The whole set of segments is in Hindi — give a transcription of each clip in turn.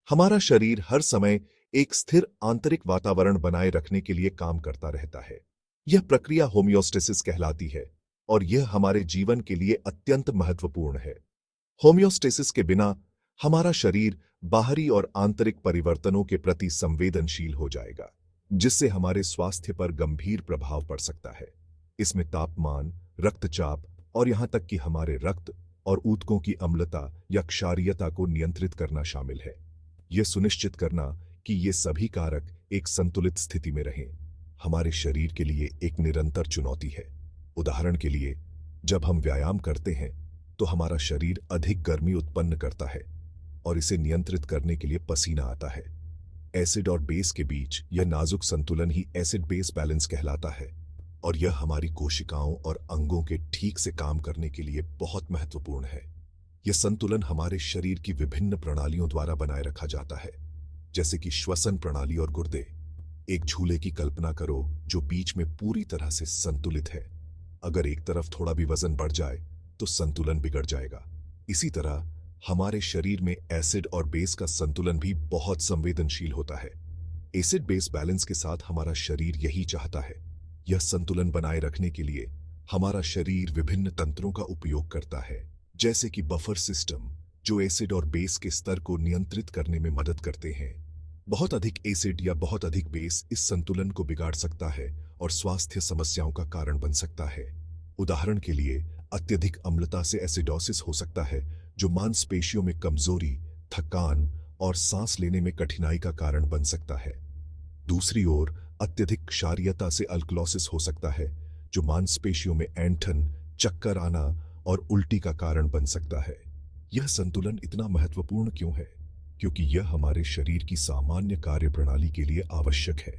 हमारा शरीर हर समय एक स्थिर आंतरिक वातावरण बनाए रखने के लिए काम करता रहता है। यह प्रक्रिया होमियोस्टेसिस कहलाती है और यह हमारे जीवन के लिए अत्यंत महत्वपूर्ण है। होमियोस्टेसिस के बिना हमारा शरीर बाहरी और आंतरिक परिवर्तनों के प्रति संवेदनशील हो जाएगा, जिससे हमारे स्वास्थ्य पर गंभीर प्रभाव पड़ सकता है। इसमें तापमान, रक्तचाप और यहां तक कि हमारे रक्त और ऊतकों की अम्लता या क्षारीयता को नियंत्रित करना शामिल है। यह सुनिश्चित करना कि ये सभी कारक एक संतुलित स्थिति में रहें, हमारे शरीर के लिए एक निरंतर चुनौती है। उदाहरण के लिए, जब हम व्यायाम करते हैं तो हमारा शरीर अधिक गर्मी उत्पन्न करता है और इसे नियंत्रित करने के लिए पसीना आता है। एसिड और बेस के बीच यह नाजुक संतुलन ही एसिड बेस बैलेंस कहलाता है और यह हमारी कोशिकाओं और अंगों के ठीक से काम करने के लिए बहुत महत्वपूर्ण है। यह संतुलन हमारे शरीर की विभिन्न प्रणालियों द्वारा बनाए रखा जाता है, जैसे कि श्वसन प्रणाली और गुर्दे। एक झूले की कल्पना करो जो बीच में पूरी तरह से संतुलित है। अगर एक तरफ थोड़ा भी वजन बढ़ जाए तो संतुलन बिगड़ जाएगा। इसी तरह हमारे शरीर में एसिड और बेस का संतुलन भी बहुत संवेदनशील होता है। एसिड बेस बैलेंस के साथ हमारा शरीर यही चाहता है। यह संतुलन बनाए रखने के लिए हमारा शरीर विभिन्न तंत्रों का उपयोग करता है, जैसे कि बफर सिस्टम, जो एसिड और बेस के स्तर को नियंत्रित करने में मदद करते हैं। बहुत अधिक एसिड या बहुत अधिक बेस इस संतुलन को बिगाड़ सकता है और स्वास्थ्य समस्याओं का कारण बन सकता है। उदाहरण के लिए, अत्यधिक अम्लता से एसिडोसिस हो सकता है, जो मांसपेशियों में कमजोरी, थकान और सांस लेने में कठिनाई का कारण बन सकता है। दूसरी ओर, अत्यधिक क्षारीयता से अल्कलोसिस हो सकता है, जो मांसपेशियों में ऐंठन, चक्कर आना और उल्टी का कारण बन सकता है। यह संतुलन इतना महत्वपूर्ण क्यों है? क्योंकि यह हमारे शरीर की सामान्य कार्यप्रणाली के लिए आवश्यक है।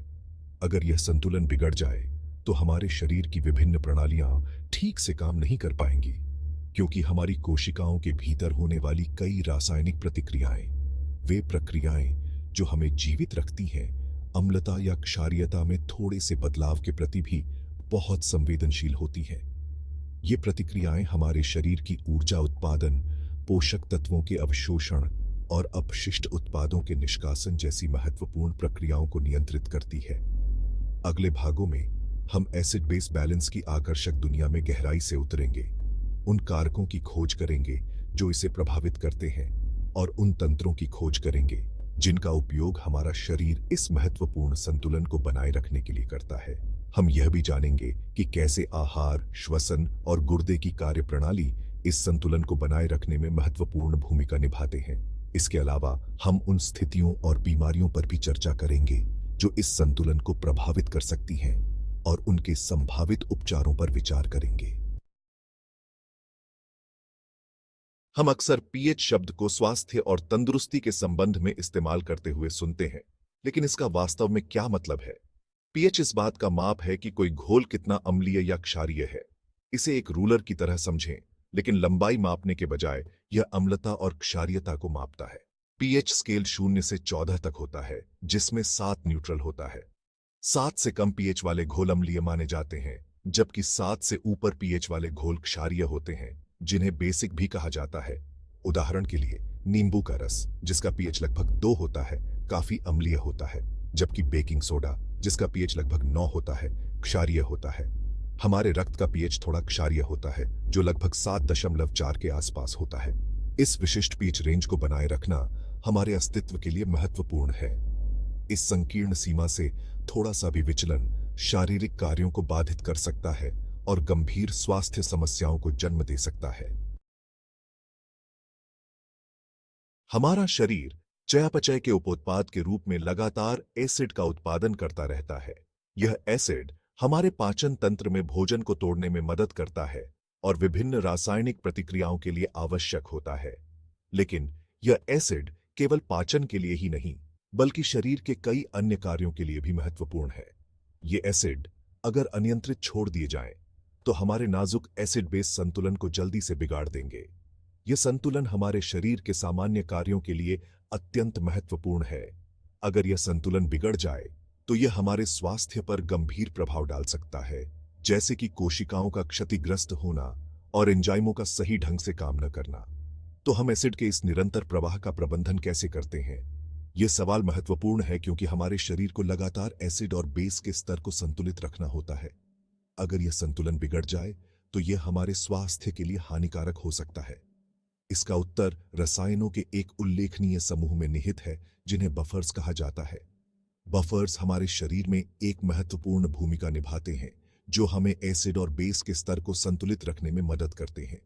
अगर यह संतुलन बिगड़ जाए तो हमारे शरीर की विभिन्न प्रणालियां ठीक से काम नहीं कर पाएंगी, क्योंकि हमारी कोशिकाओं के भीतर होने वाली कई रासायनिक प्रतिक्रियाएं, वे प्रक्रियाएं जो हमें जीवित रखती हैं, अम्लता या क्षारीयता में थोड़े से बदलाव के प्रति भी बहुत संवेदनशील होती हैं। ये प्रतिक्रियाएं हमारे शरीर की ऊर्जा उत्पादन, पोषक तत्वों के अवशोषण और अपशिष्ट उत्पादों के निष्कासन जैसी महत्वपूर्ण प्रक्रियाओं को नियंत्रित करती है। अगले भागों में हम एसिड बेस बैलेंस की आकर्षक दुनिया में गहराई से उतरेंगे, उन कारकों की खोज करेंगे जो इसे प्रभावित करते हैं और उन तंत्रों की खोज करेंगे जिनका उपयोग हमारा शरीर इस महत्वपूर्ण संतुलन को बनाए रखने के लिए करता है। हम यह भी जानेंगे कि कैसे आहार, श्वसन और गुर्दे की कार्यप्रणाली इस संतुलन को बनाए रखने में महत्वपूर्ण भूमिका निभाते हैं। इसके अलावा हम उन स्थितियों और बीमारियों पर भी चर्चा करेंगे जो इस संतुलन को प्रभावित कर सकती हैं और उनके संभावित उपचारों पर विचार करेंगे। हम अक्सर पीएच शब्द को स्वास्थ्य और तंदुरुस्ती के संबंध में इस्तेमाल करते हुए सुनते हैं, लेकिन इसका वास्तव में क्या मतलब है? पीएच इस बात का माप है कि कोई घोल कितना अम्लीय या क्षारीय है। इसे एक रूलर की तरह समझें, लेकिन लंबाई मापने के बजाय यह अम्लता और क्षारीयता को मापता है। पीएच स्केल 0 से 14 तक होता है, जिसमें 7 न्यूट्रल होता है। 7 से कम पीएच वाले घोल अम्लीय माने जाते हैं, जबकि 7 से ऊपर पीएच वाले घोल क्षारीय होते हैं, जिन्हें बेसिक भी कहा जाता है। उदाहरण के लिए, नींबू का रस, जिसका पीएच लगभग 2 होता है, काफी अम्लीय होता है, जबकि बेकिंग सोडा, जिसका पीएच लगभग 9 होता है, क्षारीय होता है। हमारे रक्त का पीएच थोड़ा क्षारीय होता है, जो लगभग 7.4 के आसपास होता है। इस विशिष्ट पीएच रेंज को बनाए रखना हमारे अस्तित्व के लिए महत्वपूर्ण है। इस संकीर्ण सीमा से थोड़ा सा भी विचलन शारीरिक कार्यों को बाधित कर सकता है और गंभीर स्वास्थ्य समस्याओं को जन्म दे सकता है। हमारा शरीर चयापचय के उपोत्पाद के रूप में लगातार एसिड का उत्पादन करता रहता है। यह एसिड हमारे पाचन तंत्र में भोजन को तोड़ने में मदद करता है और विभिन्न रासायनिक प्रतिक्रियाओं के लिए आवश्यक होता है। लेकिन यह एसिड केवल पाचन के लिए ही नहीं, बल्कि शरीर के कई अन्य कार्यों के लिए भी महत्वपूर्ण है। ये एसिड अगर अनियंत्रित छोड़ दिए जाएं, तो हमारे नाजुक एसिड बेस संतुलन को जल्दी से बिगाड़ देंगे। यह संतुलन हमारे शरीर के सामान्य कार्यों के लिए अत्यंत महत्वपूर्ण है। अगर यह संतुलन बिगड़ जाए तो यह हमारे स्वास्थ्य पर गंभीर प्रभाव डाल सकता है, जैसे कि कोशिकाओं का क्षतिग्रस्त होना और एंजाइमों का सही ढंग से काम न करना। तो हम एसिड के इस निरंतर प्रवाह का प्रबंधन कैसे करते हैं? यह सवाल महत्वपूर्ण है क्योंकि हमारे शरीर को लगातार एसिड और बेस के स्तर को संतुलित रखना होता है। अगर यह संतुलन बिगड़ जाए तो यह हमारे स्वास्थ्य के लिए हानिकारक हो सकता है। इसका उत्तर रसायनों के एक उल्लेखनीय समूह में निहित है जिन्हें बफर्स कहा जाता है। बफर्स हमारे शरीर में एक महत्वपूर्ण भूमिका निभाते हैं जो हमें एसिड और बेस के स्तर को संतुलित रखने में मदद करते हैं।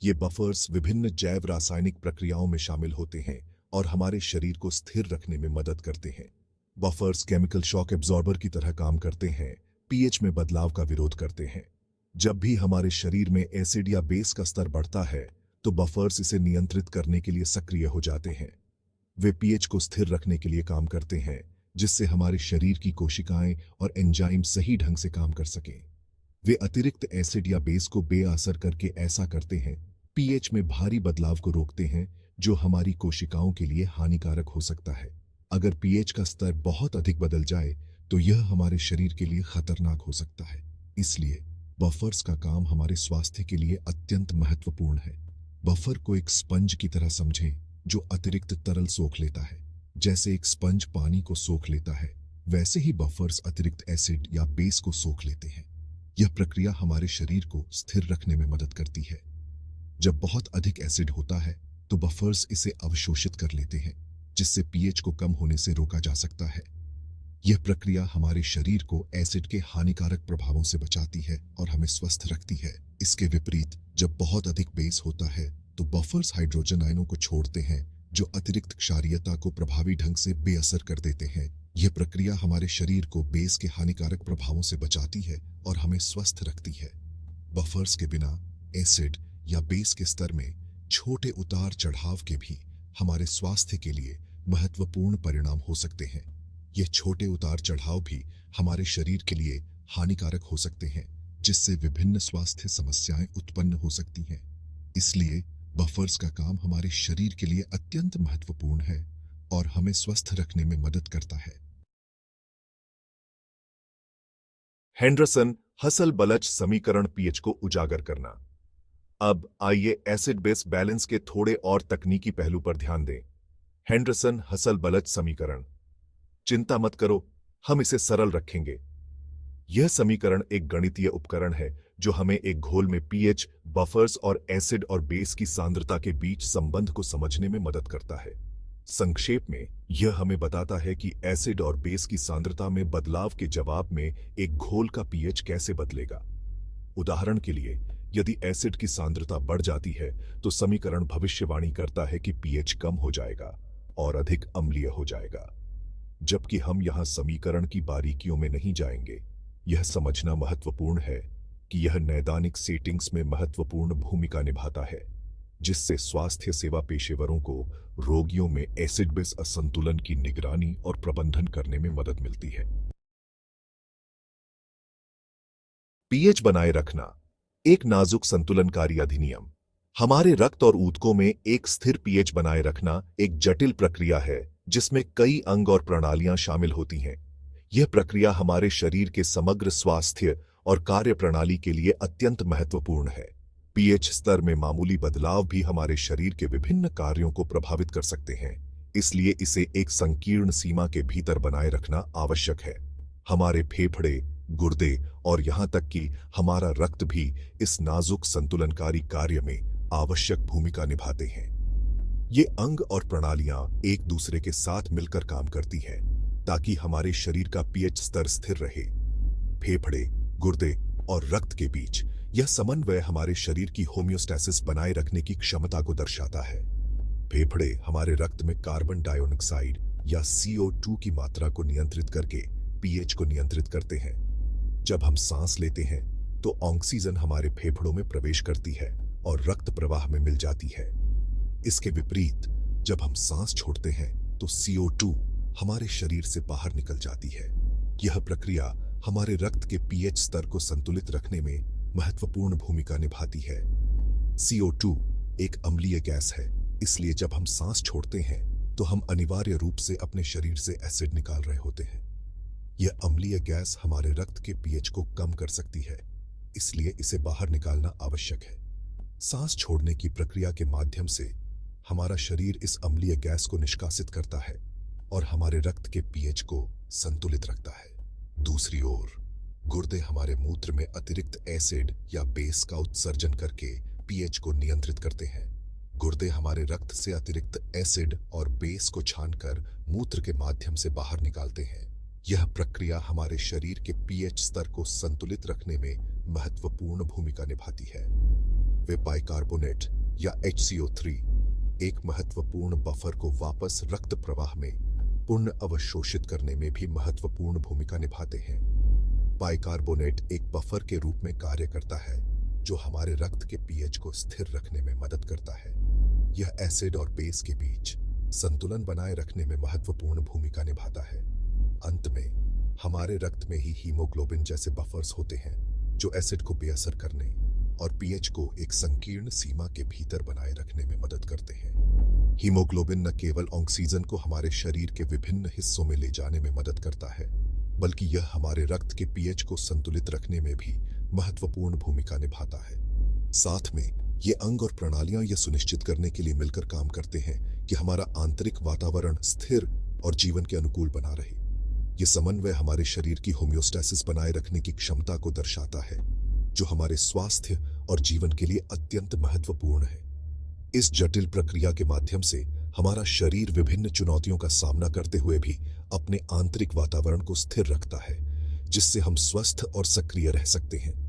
ये बफर्स विभिन्न जैव रासायनिक प्रक्रियाओं में शामिल होते हैं और हमारे शरीर को स्थिर रखने में मदद करते हैं। बफर्स केमिकल शॉक एब्जॉर्बर की तरह काम करते हैं, पीएच में बदलाव का विरोध करते हैं। जब भी हमारे शरीर में एसिड या बेस का स्तर बढ़ता है तो बफर्स इसे नियंत्रित करने के लिए सक्रिय हो जाते हैं। वे पीएच को स्थिर रखने के लिए काम करते हैं जिससे हमारे शरीर की कोशिकाएं और एंजाइम सही ढंग से काम कर सकें। वे अतिरिक्त एसिड या बेस को बेअसर करके ऐसा करते हैं, पीएच में भारी बदलाव को रोकते हैं जो हमारी कोशिकाओं के लिए हानिकारक हो सकता है। अगर पीएच का स्तर बहुत अधिक बदल जाए तो यह हमारे शरीर के लिए खतरनाक हो सकता है। इसलिए बफर्स का काम हमारे स्वास्थ्य के लिए अत्यंत महत्वपूर्ण है। बफर को एक स्पंज की तरह समझें जो अतिरिक्त तरल सोख लेता है। जैसे एक स्पंज पानी को सोख लेता है, वैसे ही बफर्स अतिरिक्त एसिड या बेस को सोख लेते हैं। यह प्रक्रिया हमारे शरीर को स्थिर रखने में मदद करती है। जब बहुत अधिक एसिड होता है तो बफर्स इसे अवशोषित कर लेते हैं जिससे पीएच को कम होने से रोका जा सकता है। यह प्रक्रिया हमारे शरीर को एसिड के हानिकारक प्रभावों से बचाती है और हमें स्वस्थ रखती है। इसके विपरीत जब बहुत अधिक बेस होता है तो बफर्स हाइड्रोजन आयनों को छोड़ते हैं जो अतिरिक्त क्षारीयता को प्रभावी ढंग से बेअसर कर देते हैं। यह प्रक्रिया हमारे शरीर को बेस के हानिकारक प्रभावों से बचाती है और हमें स्वस्थ रखती है। बफर्स के बिना एसिड या बेस के स्तर में छोटे उतार चढ़ाव के भी हमारे स्वास्थ्य के लिए महत्वपूर्ण परिणाम हो सकते हैं। ये छोटे उतार चढ़ाव भी हमारे शरीर के लिए हानिकारक हो सकते हैं जिससे विभिन्न स्वास्थ्य समस्याएं उत्पन्न हो सकती हैं। इसलिए बफर्स का काम हमारे शरीर के लिए अत्यंत महत्वपूर्ण है और हमें स्वस्थ रखने में मदद करता है। हेंडरसन हसल बलच समीकरण पीएच को उजागर करना। अब आइए एसिड बेस बैलेंस के थोड़े और तकनीकी पहलू पर ध्यान दें। हेंडरसन हसल बलच समीकरण। चिंता मत करो, हम इसे सरल रखेंगे। यह समीकरण एक गणितीय उपकरण है जो हमें एक घोल में पीएच, बफर्स और एसिड और बेस की सांद्रता के बीच संबंध को समझने में मदद करता है। संक्षेप में यह हमें बताता है कि एसिड और बेस की सांद्रता में बदलाव के जवाब में एक घोल का पीएच कैसे बदलेगा। उदाहरण के लिए, यदि एसिड की सांद्रता बढ़ जाती है तो समीकरण भविष्यवाणी करता है कि पीएच कम हो जाएगा और अधिक अम्लीय हो जाएगा। जबकि हम यहां समीकरण की बारीकियों में नहीं जाएंगे, यह समझना महत्वपूर्ण है कि यह नैदानिक सेटिंग्स में महत्वपूर्ण भूमिका निभाता है, जिससे स्वास्थ्य सेवा पेशेवरों को रोगियों में एसिड बेस असंतुलन की निगरानी और प्रबंधन करने में मदद मिलती है। पीएच बनाए रखना एक नाजुक संतुलनकारी अधिनियम। हमारे रक्त और ऊतकों में एक स्थिर पीएच बनाए रखना एक जटिल प्रक्रिया है जिसमें कई अंग और प्रणालियां शामिल होती हैं। यह प्रक्रिया हमारे शरीर के समग्र स्वास्थ्य और कार्य प्रणाली के लिए अत्यंत महत्वपूर्ण है। पीएच स्तर में मामूली बदलाव भी हमारे शरीर के विभिन्न कार्यों को प्रभावित कर सकते हैं, इसलिए इसे एक संकीर्ण सीमा के भीतर बनाए रखना आवश्यक है। हमारे फेफड़े, गुर्दे और यहां तक कि हमारा रक्त भी इस नाजुक संतुलनकारी कार्य में आवश्यक भूमिका निभाते हैं। ये अंग और प्रणालियां एक दूसरे के साथ मिलकर काम करती हैं ताकि हमारे शरीर का पीएच स्तर स्थिर रहे। फेफड़े, गुर्दे और रक्त के बीच यह समन्वय हमारे शरीर की होम्योस्टैसिस बनाए रखने की क्षमता को दर्शाता है। फेफड़े हमारे रक्त में कार्बन डाइऑक्साइड या CO2 की मात्रा को नियंत्रित करके पीएच को नियंत्रित करते हैं। जब हम सांस लेते हैं तो ऑक्सीजन हमारे फेफड़ों में प्रवेश करती है और रक्त प्रवाह में मिल जाती है। इसके विपरीत जब हम सांस छोड़ते हैं तो CO2 हमारे शरीर से बाहर निकल जाती है। यह प्रक्रिया हमारे रक्त के पीएच स्तर को संतुलित रखने में महत्वपूर्ण भूमिका निभाती है। CO2 एक अम्लीय गैस है, इसलिए जब हम सांस छोड़ते हैं तो हम अनिवार्य रूप से अपने शरीर से एसिड निकाल रहे होते हैं। यह अम्लीय गैस हमारे रक्त के पीएच को कम कर सकती है, इसलिए इसे बाहर निकालना आवश्यक है। सांस छोड़ने की प्रक्रिया के माध्यम से हमारा शरीर इस अम्लीय गैस को निष्कासित करता है। और हमारे रक्त के पीएच को संतुलित रखता है। दूसरी ओर गुर्दे हमारे मूत्र में अतिरिक्त एसिड या बेस का उत्सर्जन करके पीएच को नियंत्रित करते हैं। गुर्दे हमारे रक्त से अतिरिक्त एसिड और बेस को छानकर मूत्र के माध्यम से बाहर निकालते हैं। यह प्रक्रिया हमारे शरीर के पीएच स्तर को संतुलित रखने में महत्वपूर्ण भूमिका निभाती है। वे बाइकार्बोनेट या HCO3 एक महत्वपूर्ण बफर को वापस रक्त प्रवाह में पुनः अवशोषित करने में भी महत्वपूर्ण भूमिका निभाते हैं। बाइकार्बोनेट एक बफर के रूप में कार्य करता है जो हमारे रक्त के पीएच को स्थिर रखने में मदद करता है। यह एसिड और बेस के बीच संतुलन बनाए रखने में महत्वपूर्ण भूमिका निभाता है। अंत में हमारे रक्त में ही हीमोग्लोबिन जैसे बफर्स होते हैं जो एसिड को बेअसर करने और पीएच को एक संकीर्ण सीमा के भीतर बनाए रखने में मदद करते हैं। हीमोग्लोबिन न केवल ऑक्सीजन को हमारे शरीर के विभिन्न हिस्सों में ले जाने में मदद करता है, बल्कि यह हमारे रक्त के पीएच को संतुलित रखने में भी महत्वपूर्ण भूमिका निभाता है। साथ में ये अंग और प्रणालियां यह सुनिश्चित करने के लिए मिलकर काम करते हैं कि हमारा आंतरिक वातावरण स्थिर और जीवन के अनुकूल बना रहे। ये समन्वय हमारे शरीर की होम्योस्टेसिस बनाए रखने की क्षमता को दर्शाता है, जो हमारे स्वास्थ्य और जीवन के लिए अत्यंत महत्वपूर्ण है। इस जटिल प्रक्रिया के माध्यम से हमारा शरीर विभिन्न चुनौतियों का सामना करते हुए भी अपने आंतरिक वातावरण को स्थिर रखता है, जिससे हम स्वस्थ और सक्रिय रह सकते हैं।